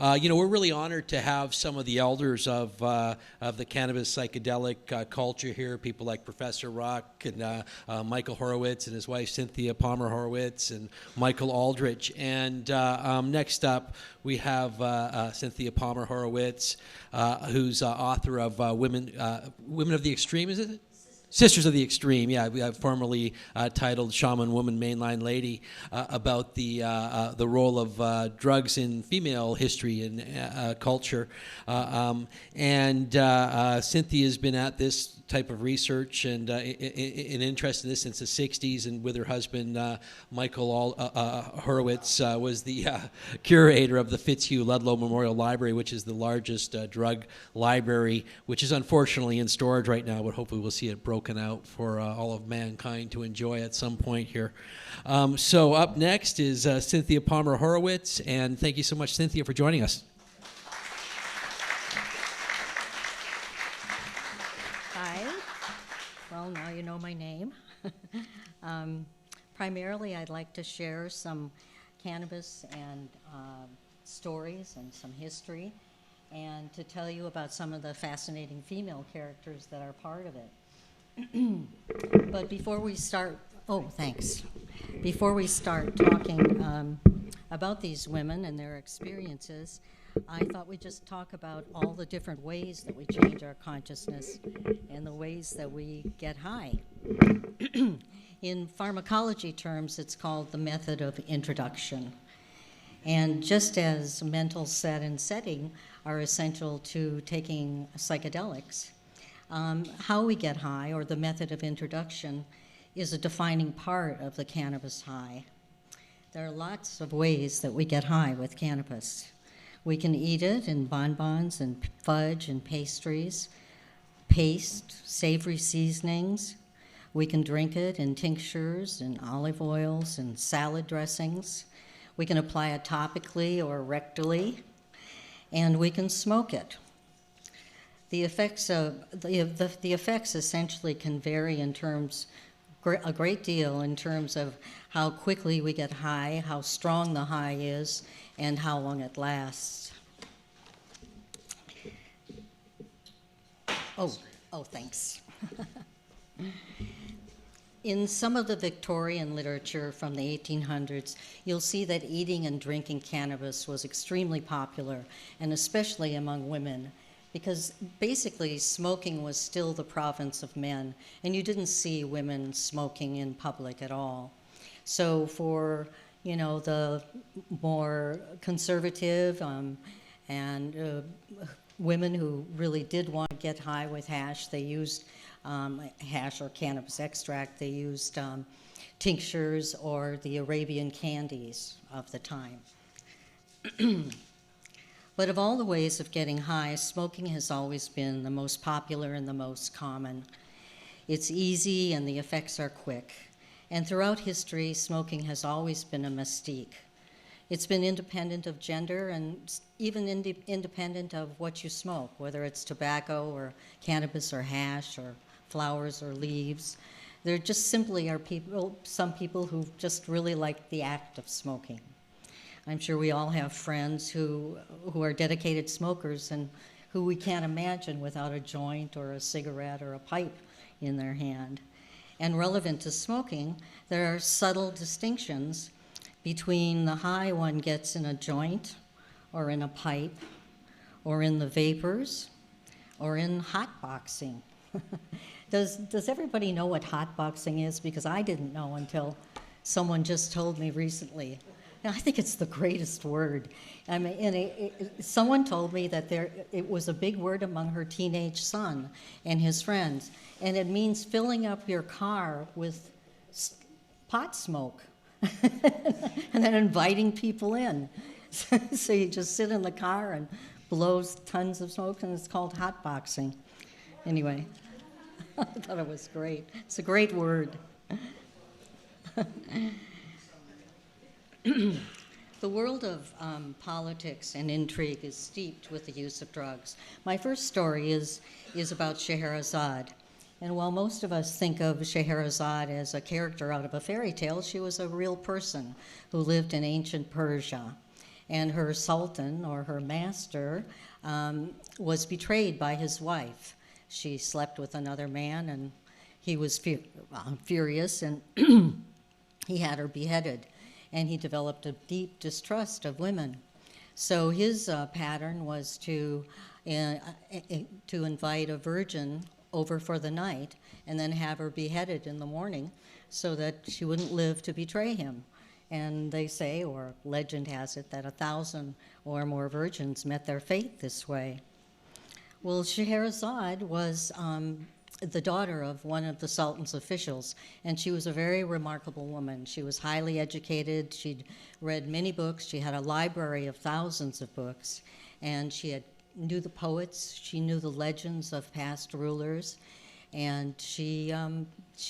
We're really honored to have some of the elders of the cannabis psychedelic culture here, people like Professor Rock and Michael Horowitz and his wife Cynthia Palmer Horowitz and Michael Aldrich. And next up, we have Cynthia Palmer Horowitz, who's author of Women of the Extreme, is it? Sisters of the Extreme, yeah, we have formerly titled Shaman, Woman, Mainline Lady, about the role of drugs in female history and culture. Cynthia's been at this type of research and an interest in this since the 60s, and with her husband, Michael Horowitz, was the curator of the Fitz, Ludlow Memorial Library, which is the largest drug library, which is unfortunately in storage right now, but hopefully we'll see it broken out for all of mankind to enjoy at some point here. So up next is Cynthia Palmer Horowitz, and thank you so much, Cynthia, for joining us. Hi. Well, now you know my name. Primarily, I'd like to share some cannabis and stories and some history, and to tell you about some of the fascinating female characters that are part of it. But before we start, Before we start talking about these women and their experiences, I thought we'd just talk about all the different ways that we change our consciousness and the ways that we get high. In pharmacology terms, it's called the method of introduction. And just as mental set and setting are essential to taking psychedelics, how we get high, or the method of introduction, is a defining part of the cannabis high. There are lots of ways that we get high with cannabis. We can eat it in bonbons and fudge and pastries, paste, savory seasonings. We can drink it in tinctures and olive oils and salad dressings. We can apply it topically or rectally, and we can smoke it. The effects essentially can vary in terms, a great deal in terms of how quickly we get high, how strong the high is, and how long it lasts. Oh, thanks. In some of the Victorian literature from the 1800s, you'll see that eating and drinking cannabis was extremely popular, and especially among women, because basically smoking was still the province of men, and you didn't see women smoking in public at all. So for, the more conservative and women who really did want to get high with hash, they used hash or cannabis extract. They used tinctures or the Arabian candies of the time. But of all the ways of getting high, smoking has always been the most popular and the most common. It's easy and the effects are quick. And throughout history, smoking has always been a mystique. It's been independent of gender and even independent of what you smoke, whether it's tobacco or cannabis or hash or flowers or leaves. There just simply are some people who just really like the act of smoking. I'm sure we all have friends who are dedicated smokers and who we can't imagine without a joint or a cigarette or a pipe in their hand. And relevant to smoking, there are subtle distinctions between the high one gets in a joint or in a pipe or in the vapors or in hotboxing. Does everybody know what hotboxing is? Because I didn't know until someone just told me recently. I think it's the greatest word. I mean, someone told me that it was a big word among her teenage son and his friends, and it means filling up your car with pot smoke and then inviting people in. So you just sit in the car and blows tons of smoke, and it's called hotboxing. Anyway, I thought it was great. It's a great word. The world of politics and intrigue is steeped with the use of drugs. My first story is about Scheherazade. And while most of us think of Scheherazade as a character out of a fairy tale, she was a real person who lived in ancient Persia. And her sultan, or her master, was betrayed by his wife. She slept with another man, and he was furious, and he had her beheaded. And he developed a deep distrust of women. So his pattern was to invite a virgin over for the night and then have her beheaded in the morning so that she wouldn't live to betray him. And they say, or legend has it, that 1,000 or more virgins met their fate this way. Well, Scheherazade was the daughter of one of the Sultan's officials, and she was a very remarkable woman. She was highly educated. She'd read many books. She had a library of thousands of books, and she knew the poets. She knew the legends of past rulers, and she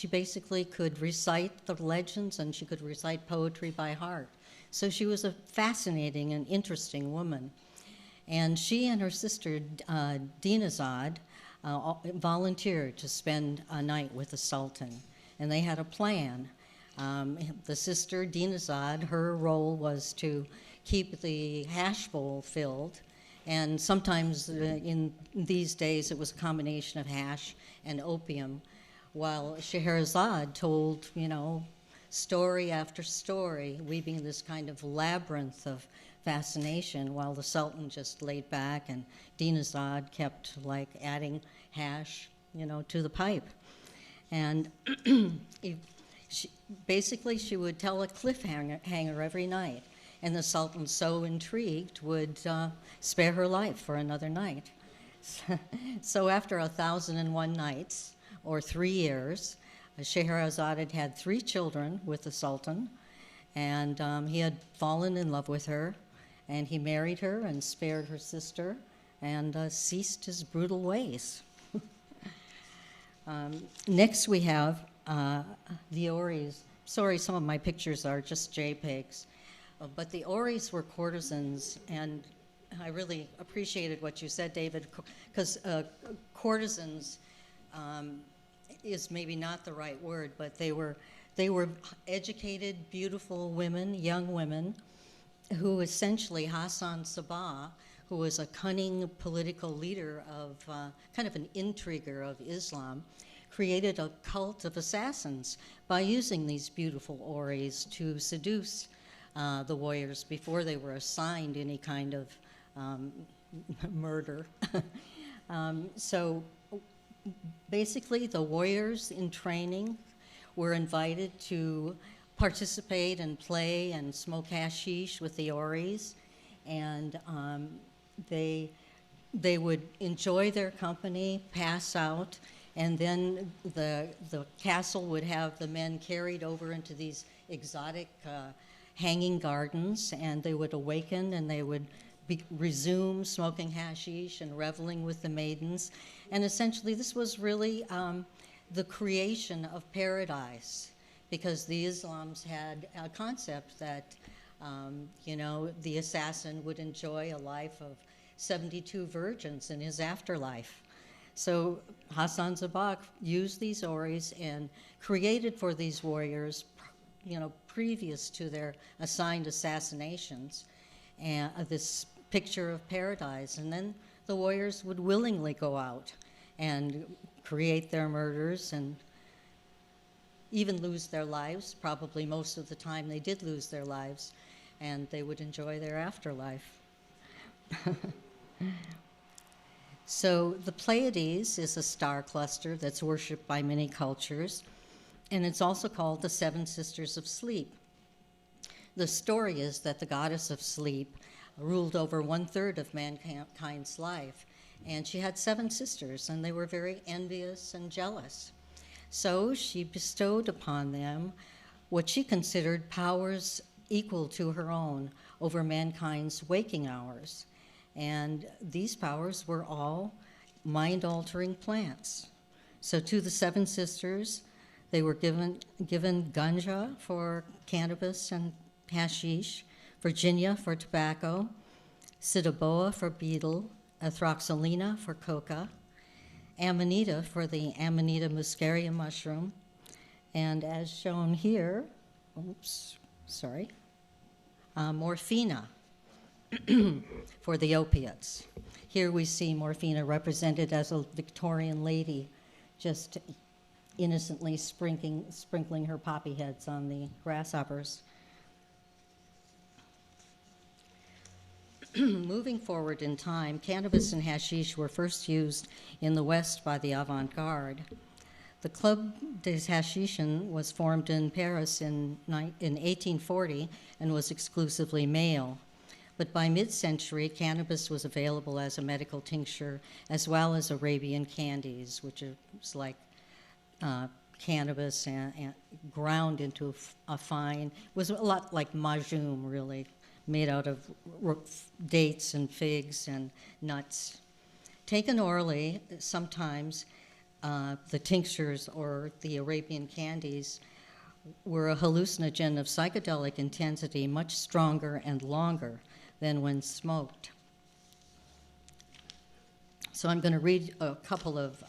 basically could recite the legends, and she could recite poetry by heart. So she was a fascinating and interesting woman. And she and her sister, Dinazad, volunteered to spend a night with the Sultan. And they had a plan. The sister, Dinazad, her role was to keep the hash bowl filled. And sometimes in these days it was a combination of hash and opium, while Scheherazade told, story after story, weaving this kind of labyrinth of fascination, while the Sultan just laid back and Dinazad kept adding hash, to the pipe. And she would tell a cliffhanger every night, and the Sultan, so intrigued, would spare her life for another night. So after 1,001 nights, or 3 years, Scheherazade had 3 children with the Sultan, and he had fallen in love with her, and he married her and spared her sister and ceased his brutal ways. Next we have the Ories. Sorry, some of my pictures are just JPEGs. But the Ories were courtesans, and I really appreciated what you said, David, because courtesans is maybe not the right word, but they were educated, beautiful women, young women, who essentially Hassan Sabah, who was a cunning political leader of kind of an intriguer of Islam, created a cult of assassins by using these beautiful Ories to seduce the warriors before they were assigned any kind of murder. So basically, the warriors in training were invited to participate and play and smoke hashish with the Ories, and they would enjoy their company, pass out, and then the castle would have the men carried over into these exotic hanging gardens, and they would awaken and they would resume smoking hashish and reveling with the maidens. And essentially this was really the creation of paradise, because the Islams had a concept that the assassin would enjoy a life of 72 virgins in his afterlife. So Hassan Sabah used these Ories and created for these warriors, previous to their assigned assassinations, and this picture of paradise. And then the warriors would willingly go out and create their murders and even lose their lives. Probably most of the time they did lose their lives, and they would enjoy their afterlife. So the Pleiades is a star cluster that's worshipped by many cultures, and it's also called the Seven Sisters of Sleep. The story is that the goddess of sleep ruled over 1/3 of mankind's life, and she had 7 sisters, and they were very envious and jealous. So she bestowed upon them what she considered powers equal to her own over mankind's waking hours. And these powers were all mind-altering plants. So to the 7 sisters, they were given ganja for cannabis and hashish, Virginia for tobacco, Cidaboa for betel, Athroxylina for coca, Amanita for the Amanita muscaria mushroom, and as shown here, morphina. for the opiates. Here we see Morphina represented as a Victorian lady, just innocently sprinkling her poppy heads on the grasshoppers. Moving forward in time, cannabis and hashish were first used in the West by the avant-garde. The Club des Hashishans was formed in Paris in 1840 and was exclusively male. But by mid-century, cannabis was available as a medical tincture as well as Arabian candies, which is like cannabis and ground into a fine, was a lot like majoum, really, made out of dates and figs and nuts. Taken orally, sometimes the tinctures or the Arabian candies were a hallucinogen of psychedelic intensity much stronger and longer than when smoked. So I'm going to read a couple of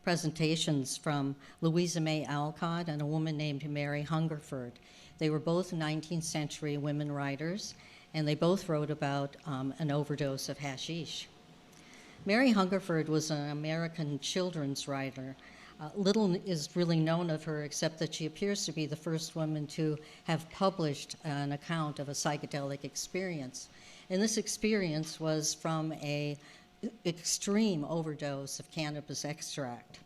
presentations from Louisa May Alcott and a woman named Mary Hungerford. They were both 19th century women writers, and they both wrote about an overdose of hashish. Mary Hungerford was an American children's writer. Little is really known of her except that she appears to be the first woman to have published an account of a psychedelic experience. And this experience was from an extreme overdose of cannabis extract.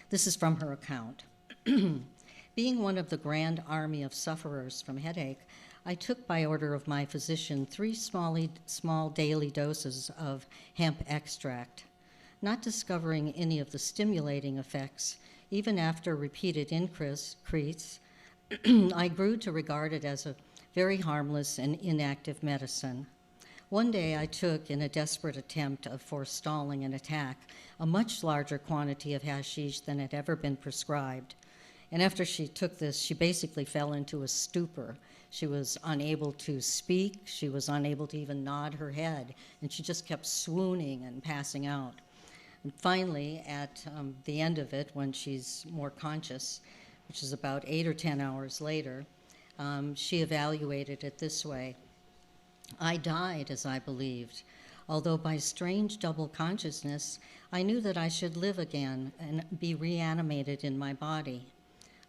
This is from her account. Being one of the grand army of sufferers from headache, I took by order of my physician 3 small daily doses of hemp extract. Not discovering any of the stimulating effects, even after repeated increase, I grew to regard it as a very harmless and inactive medicine. One day I took, in a desperate attempt of forestalling an attack, a much larger quantity of hashish than had ever been prescribed. And after she took this, she basically fell into a stupor. She was unable to speak, she was unable to even nod her head, and she just kept swooning and passing out. And finally, at the end of it, when she's more conscious, which is about 8 or 10 hours later, she evaluated it this way. I died as I believed, although by strange double consciousness, I knew that I should live again and be reanimated in my body.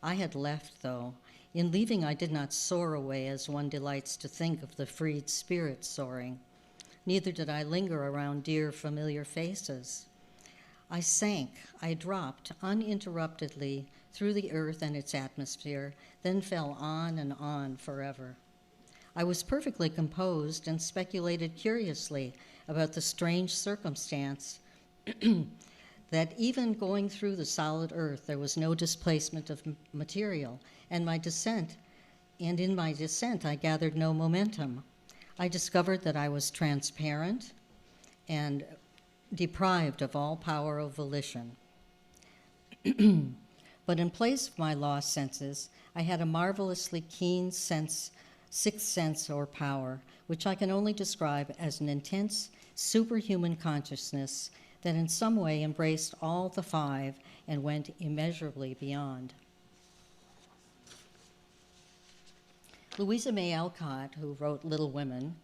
I had left, though. In leaving, I did not soar away as one delights to think of the freed spirit soaring. Neither did I linger around dear familiar faces. I sank, I dropped uninterruptedly through the earth and its atmosphere, then fell on and on forever. I was perfectly composed and speculated curiously about the strange circumstance that even going through the solid earth, there was no displacement of material, and in my descent, I gathered no momentum. I discovered that I was transparent and deprived of all power of volition. But in place of my lost senses, I had a marvelously keen sixth sense or power, which I can only describe as an intense, superhuman consciousness that in some way embraced all the 5 and went immeasurably beyond. Louisa May Alcott, who wrote Little Women,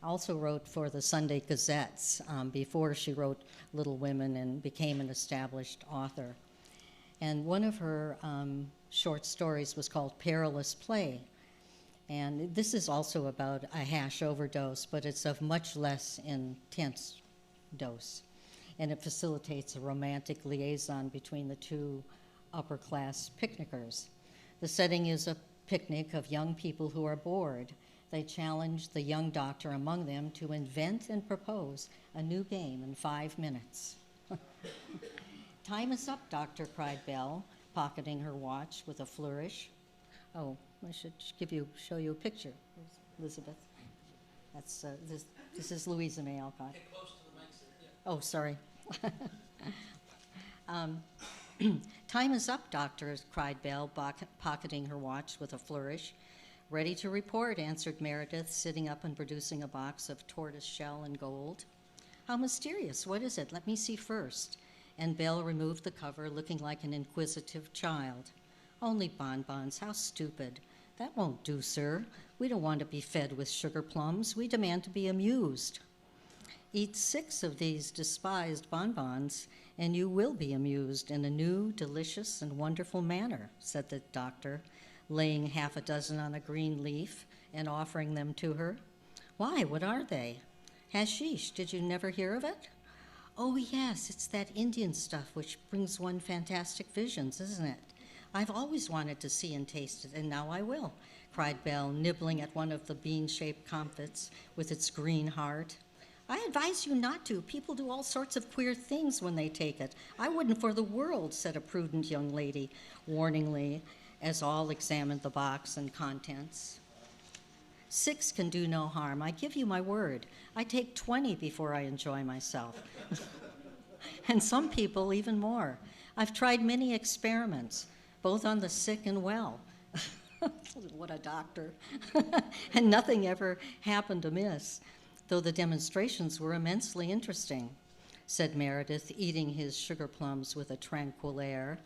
also wrote for the Sunday Gazettes before she wrote Little Women and became an established author. And one of her short stories was called Perilous Play. And this is also about a hash overdose, but it's of much less intense dose. And it facilitates a romantic liaison between the 2 upper-class picnickers. The setting is a picnic of young people who are bored. They challenge the young doctor among them to invent and propose a new game in 5 minutes. Time is up, doctor, cried Belle, pocketing her watch with a flourish. Oh, I should show you a picture, Elizabeth. That's this is Louisa May Alcott. Get close to the mic, Cynthia. Oh, sorry. Time is up, doctor, cried Belle, pocketing her watch with a flourish. Ready to report, answered Meredith, sitting up and producing a box of tortoise shell and gold. How mysterious. What is it? Let me see first. And Belle removed the cover, looking like an inquisitive child. Only bonbons. How stupid. That won't do, sir. We don't want to be fed with sugar plums. We demand to be amused. Eat 6 of these despised bonbons, and you will be amused in a new, delicious, and wonderful manner, said the doctor, laying half a dozen on a green leaf and offering them to her. Why, what are they? Hashish, did you never hear of it? Oh, yes, it's that Indian stuff which brings one fantastic visions, isn't it? I've always wanted to see and taste it, and now I will, cried Belle, nibbling at one of the bean-shaped comfits with its green heart. I advise you not to. People do all sorts of queer things when they take it. I wouldn't for the world, said a prudent young lady, warningly, as all examined the box and contents. 6 can do no harm. I give you my word. I take 20 before I enjoy myself. And some people even more. I've tried many experiments, both on the sick and well. What a doctor. And nothing ever happened amiss, though the demonstrations were immensely interesting, said Meredith, eating his sugar plums with a tranquil air,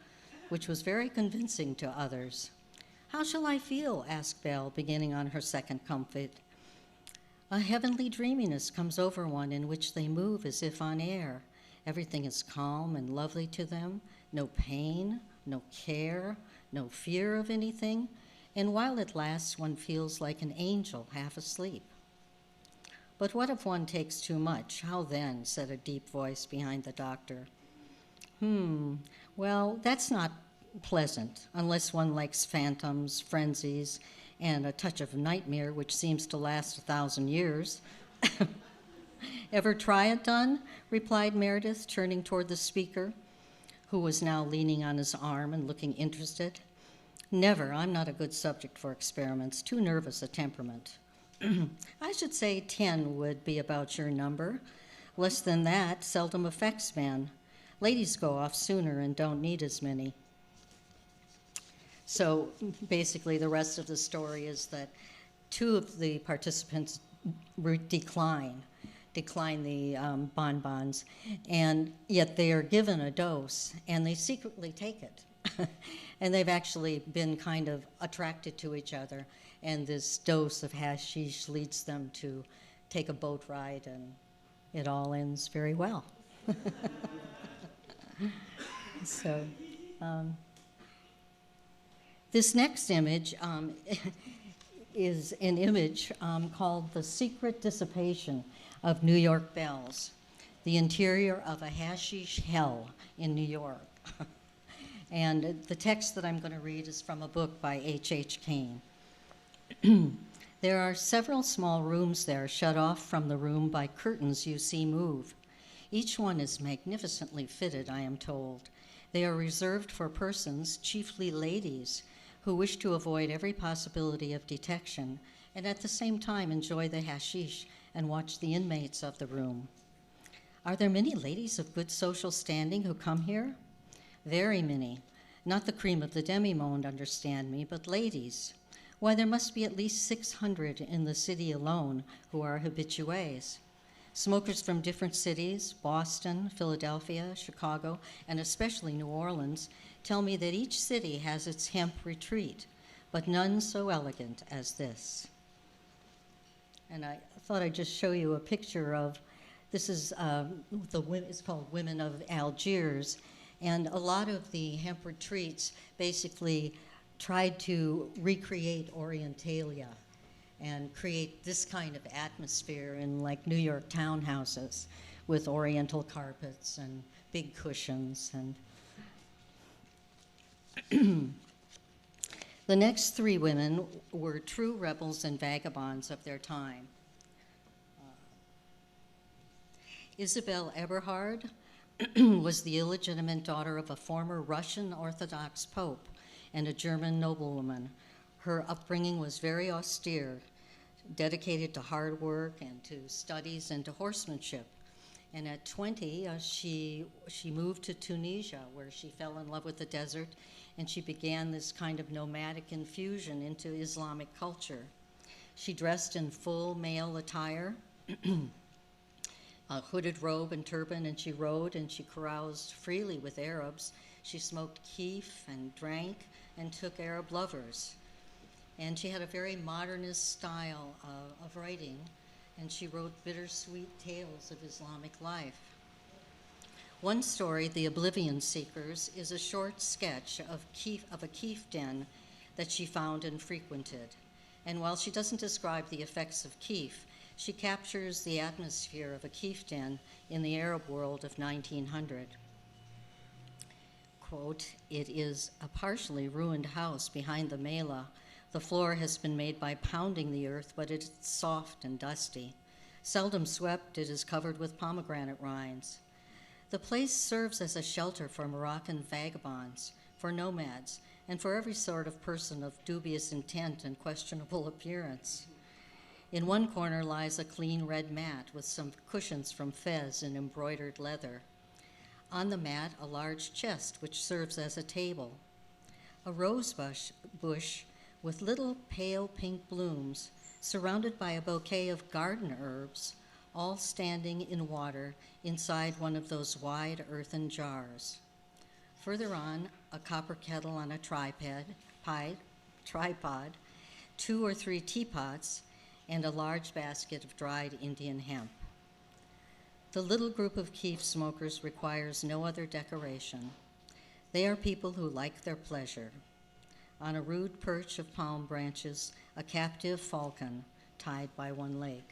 which was very convincing to others. How shall I feel? Asked Belle, beginning on her second comfit. A heavenly dreaminess comes over one in which they move as if on air. Everything is calm and lovely to them, no pain, no care, no fear of anything, and while it lasts, one feels like an angel half asleep. But what if one takes too much? How then? Said a deep voice behind the doctor. Well, that's not pleasant, unless one likes phantoms, frenzies, and a touch of nightmare, which seems to last 1,000 years. Ever try it, Dunn? Replied Meredith, turning toward the speaker, who was now leaning on his arm and looking interested. Never. I'm not a good subject for experiments. Too nervous a temperament. I should say 10 would be about your number. Less than that seldom affects men. Ladies go off sooner and don't need as many. So basically the rest of the story is that 2 of the participants decline the bonbons, and yet they are given a dose, and they secretly take it. And they've actually been kind of attracted to each other, and this dose of hashish leads them to take a boat ride, and it all ends very well. So this next image is an image called The Secret Dissipation of New York Bells, the interior of a hashish hell in New York. And the text that I'm going to read is from a book by H.H. Cain. There are several small rooms there, shut off from the room by curtains you see move. Each one is magnificently fitted, I am told. They are reserved for persons, chiefly ladies, who wish to avoid every possibility of detection and at the same time enjoy the hashish and watch the inmates of the room. Are there many ladies of good social standing who come here? Very many. Not the cream of the demi-monde, understand me, but ladies. Why, there must be at least 600 in the city alone who are habitués. Smokers from different cities, Boston, Philadelphia, Chicago, and especially New Orleans, tell me that each city has its hemp retreat, but none so elegant as this. And I thought I'd just show you a picture of, this is, it's called Women of Algiers, and a lot of the hemp retreats basically tried to recreate Orientalia and create this kind of atmosphere in like New York townhouses with oriental carpets and big cushions. And the next 3 women were true rebels and vagabonds of their time. Ysabel Everhard was the illegitimate daughter of a former Russian Orthodox pope and a German noblewoman. Her upbringing was very austere, dedicated to hard work and to studies and to horsemanship. And at 20, she moved to Tunisia, where she fell in love with the desert, and she began this kind of nomadic infusion into Islamic culture. She dressed in full male attire, a hooded robe and turban, and she rode and she caroused freely with Arabs. She smoked keef and drank and took Arab lovers. And she had a very modernist style of writing, and she wrote bittersweet tales of Islamic life. One story, The Oblivion Seekers, is a short sketch of a keef den that she found and frequented. And while she doesn't describe the effects of keef, she captures the atmosphere of a keef den in the Arab world of 1900. Quote, "It is a partially ruined house behind the Mela. The floor has been made by pounding the earth, but it is soft and dusty. Seldom swept, it is covered with pomegranate rinds. The place serves as a shelter for Moroccan vagabonds, for nomads, and for every sort of person of dubious intent and questionable appearance. In one corner lies a clean red mat with some cushions from Fez in embroidered leather. On the mat, a large chest which serves as a table. A rose bush with little pale pink blooms, surrounded by a bouquet of garden herbs, all standing in water inside one of those wide earthen jars. Further on, a copper kettle on a tripod, 2 or 3 teapots, and a large basket of dried Indian hemp. The little group of keef smokers requires no other decoration. They are people who like their pleasure. On a rude perch of palm branches, a captive falcon tied by one leg."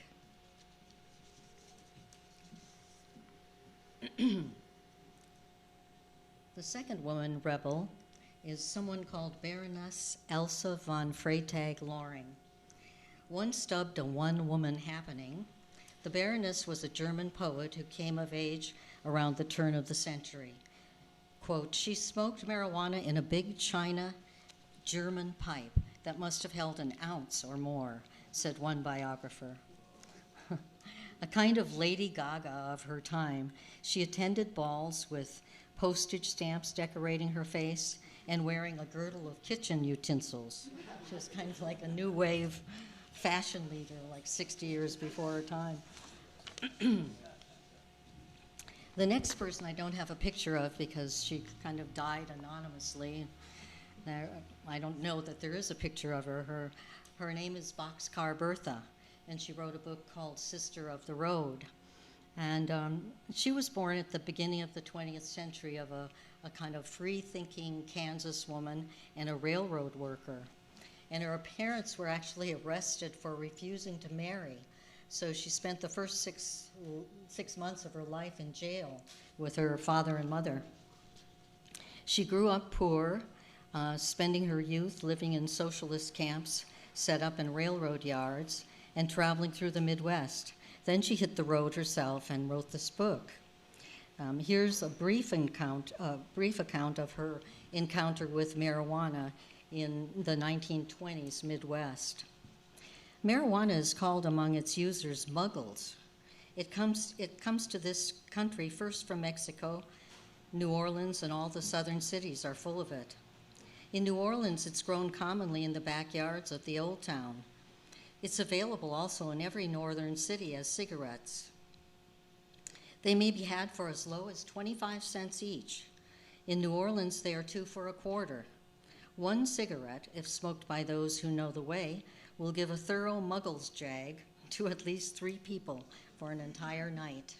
The second woman rebel is someone called Baroness Elsa von Freytag Loring. Once dubbed a one-woman happening, the Baroness was a German poet who came of age around the turn of the century. Quote, "She smoked marijuana in a big china German pipe that must have held an ounce or more," said one biographer. A kind of Lady Gaga of her time, she attended balls with postage stamps decorating her face and wearing a girdle of kitchen utensils. She was kind of like a new wave fashion leader, like 60 years before her time. The next person I don't have a picture of because she kind of died anonymously. I don't know that there is a picture of her. Her name is Boxcar Bertha, and she wrote a book called Sister of the Road. And she was born at the beginning of the 20th century of a kind of free-thinking Kansas woman and a railroad worker. And her parents were actually arrested for refusing to marry. So she spent the first six months of her life in jail with her father and mother. She grew up poor, spending her youth living in socialist camps set up in railroad yards and traveling through the Midwest. Then she hit the road herself and wrote this book. Here's a brief account of her encounter with marijuana in the 1920s Midwest. Marijuana is called among its users muggles. It comes to this country first from Mexico. New Orleans and all the southern cities are full of it. In New Orleans, it's grown commonly in the backyards of the Old Town. It's available also in every northern city as cigarettes. They may be had for as low as 25 cents each. In New Orleans, they are 2 for a quarter. One cigarette, if smoked by those who know the way, will give a thorough muggles jag to at least 3 people for an entire night.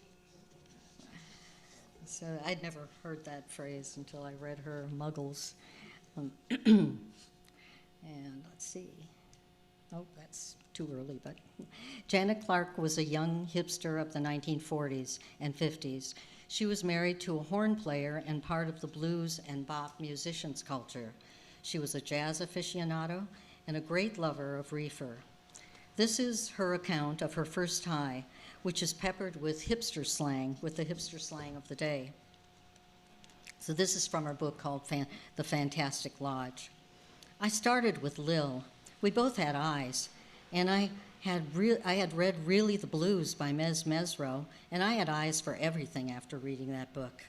So I'd never heard that phrase until I read her Muggles. And let's see. Oh, that's too early, but Janet Clark was a young hipster of the 1940s and 50s. She was married to a horn player and part of the blues and bop musicians culture. She was a jazz aficionado and a great lover of reefer. This is her account of her first high, which is peppered with hipster slang, with the hipster slang of the day. So this is from her book called The Fantastic Lodge. I started with Lil. We both had eyes, and I had read Really the Blues by Mez Mesro, and I had eyes for everything after reading that book.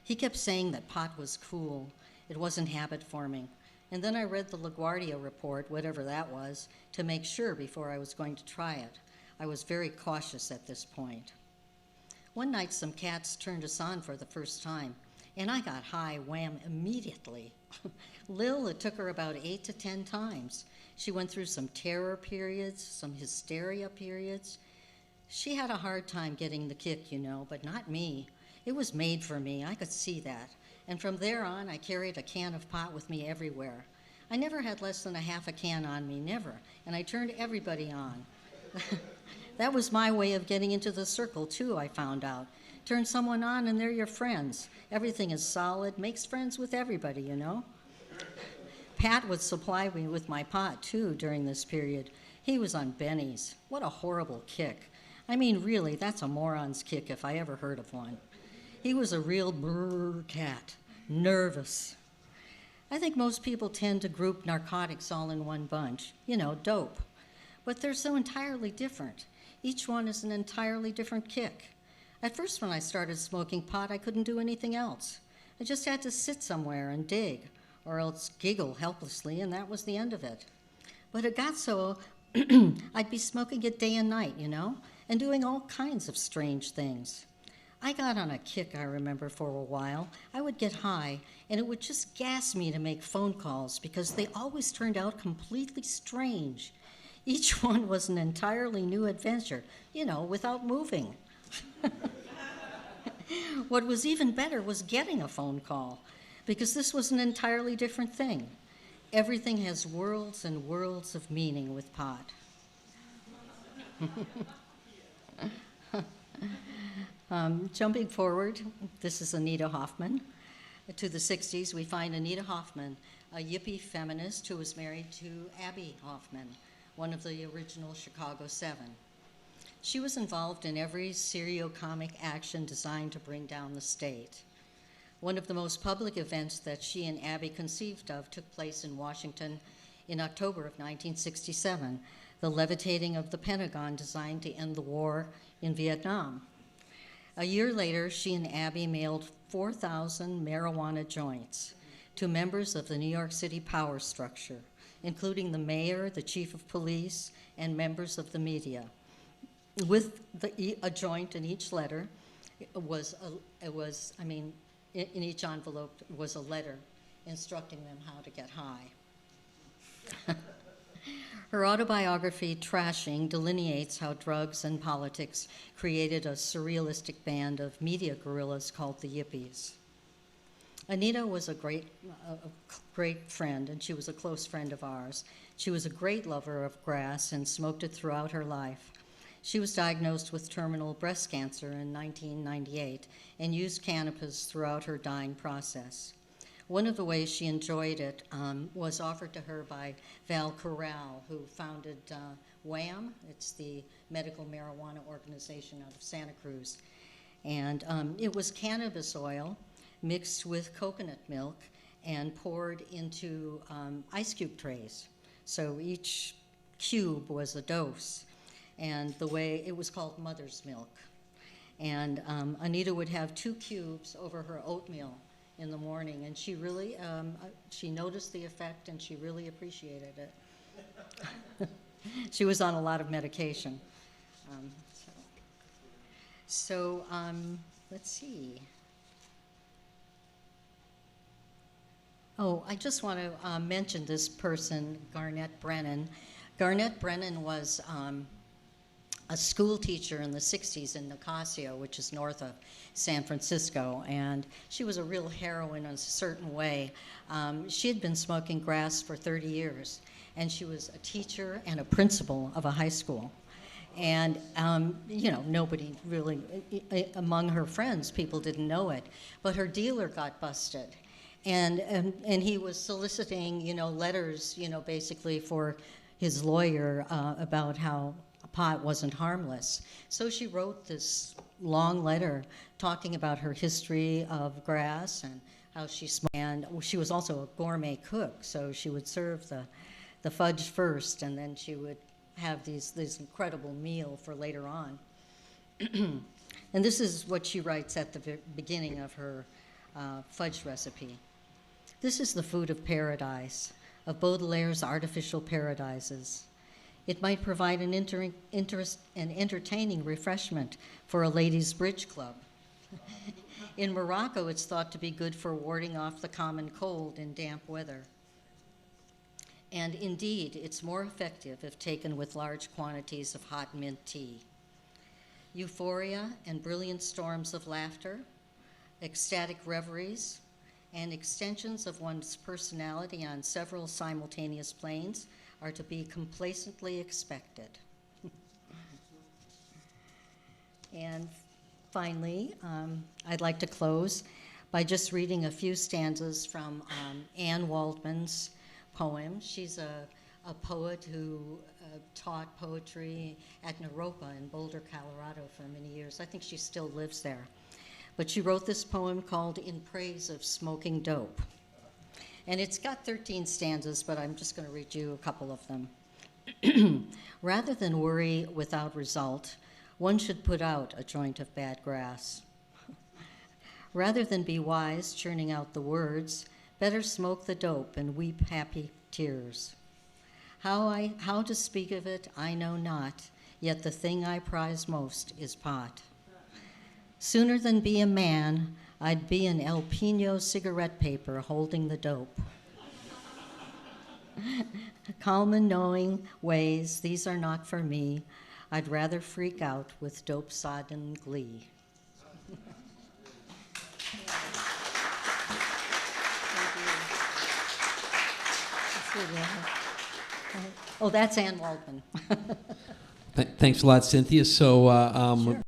He kept saying that pot was cool. It wasn't habit forming. And then I read the LaGuardia report, whatever that was, to make sure before I was going to try it. I was very cautious at this point. One night, some cats turned us on for the first time, and I got high wham immediately. Lil, it took her about 8 to 10 times. She went through some terror periods, some hysteria periods. She had a hard time getting the kick, you know, but not me. It was made for me. I could see that. And from there on, I carried a can of pot with me everywhere. I never had less than a half a can on me, never. And I turned everybody on. That was my way of getting into the circle, too, I found out. Turn someone on and they're your friends. Everything is solid, makes friends with everybody, you know. Pat would supply me with my pot, too, during this period. He was on bennies. What a horrible kick. I mean, really, that's a moron's kick if I ever heard of one. He was a real brrr cat, nervous. I think most people tend to group narcotics all in one bunch, you know, dope. But they're so entirely different. Each one is an entirely different kick. At first, when I started smoking pot, I couldn't do anything else. I just had to sit somewhere and dig, or else giggle helplessly, and that was the end of it. But it got so I'd be smoking it day and night, you know, and doing all kinds of strange things. I got on a kick, I remember, for a while. I would get high, and it would just gas me to make phone calls because they always turned out completely strange. Each one was an entirely new adventure, you know, without moving. What was even better was getting a phone call, because this was an entirely different thing. Everything has worlds and worlds of meaning with pot. Jumping forward, this is Anita Hoffman. To the 60s, we find Anita Hoffman, a yippie feminist who was married to Abby Hoffman, one of the original Chicago Seven. She was involved in every serio-comic action designed to bring down the state. One of the most public events that she and Abby conceived of took place in Washington in October of 1967, the levitating of the Pentagon designed to end the war in Vietnam. A year later, she and Abby mailed 4,000 marijuana joints to members of the New York City power structure, including the mayor, the chief of police, and members of the media. With a joint in each letter, in each envelope was a letter instructing them how to get high. Her autobiography, Trashing, delineates how drugs and politics created a surrealistic band of media guerrillas called the Yippies. Anita was a great friend, and she was a close friend of ours. She was a great lover of grass and smoked it throughout her life. She was diagnosed with terminal breast cancer in 1998 and used cannabis throughout her dying process. One of the ways she enjoyed it was offered to her by Val Corral, who founded WHAM. It's the Medical Marijuana Organization out of Santa Cruz. And it was cannabis oil mixed with coconut milk and poured into ice cube trays. So each cube was a dose. And the way it was called mother's milk. And Anita would have 2 cubes over her oatmeal in the morning, and she really, she noticed the effect, and she really appreciated it. She was on a lot of medication. Let's see. Oh, I just want to mention this person, Garnett Brennan. Garnett Brennan was a school teacher in the 60s in Nicasio, which is north of San Francisco, and she was a real heroine in a certain way. She had been smoking grass for 30 years, and she was a teacher and a principal of a high school. And, nobody really, among her friends, people didn't know it, but her dealer got busted. And he was soliciting, letters, basically for his lawyer about how pot wasn't harmless. So she wrote this long letter talking about her history of grass and how she smoked. And she was also a gourmet cook, so she would serve the fudge first, and then she would have this incredible meal for later on. And this is what she writes at the beginning of her fudge recipe. This is the food of paradise, of Baudelaire's artificial paradises. It might provide an entertaining refreshment for a ladies' bridge club. In Morocco, it's thought to be good for warding off the common cold in damp weather. And indeed, it's more effective if taken with large quantities of hot mint tea. Euphoria and brilliant storms of laughter, ecstatic reveries, and extensions of one's personality on several simultaneous planes are to be complacently expected. And finally, I'd like to close by just reading a few stanzas from Anne Waldman's poem. She's a poet who taught poetry at Naropa in Boulder, Colorado for many years. I think she still lives there. But she wrote this poem called In Praise of Smoking Dope. And it's got 13 stanzas, but I'm just going to read you a couple of them. Rather than worry without result, one should put out a joint of bad grass. Rather than be wise churning out the words, better smoke the dope and weep happy tears. How to speak of it, I know not, yet the thing I prize most is pot. Sooner than be a man, I'd be an El Pino cigarette paper holding the dope. Calm and knowing ways, these are not for me. I'd rather freak out with dope-sodden glee. Oh, that's Anne Waldman. Thanks a lot, Cynthia. So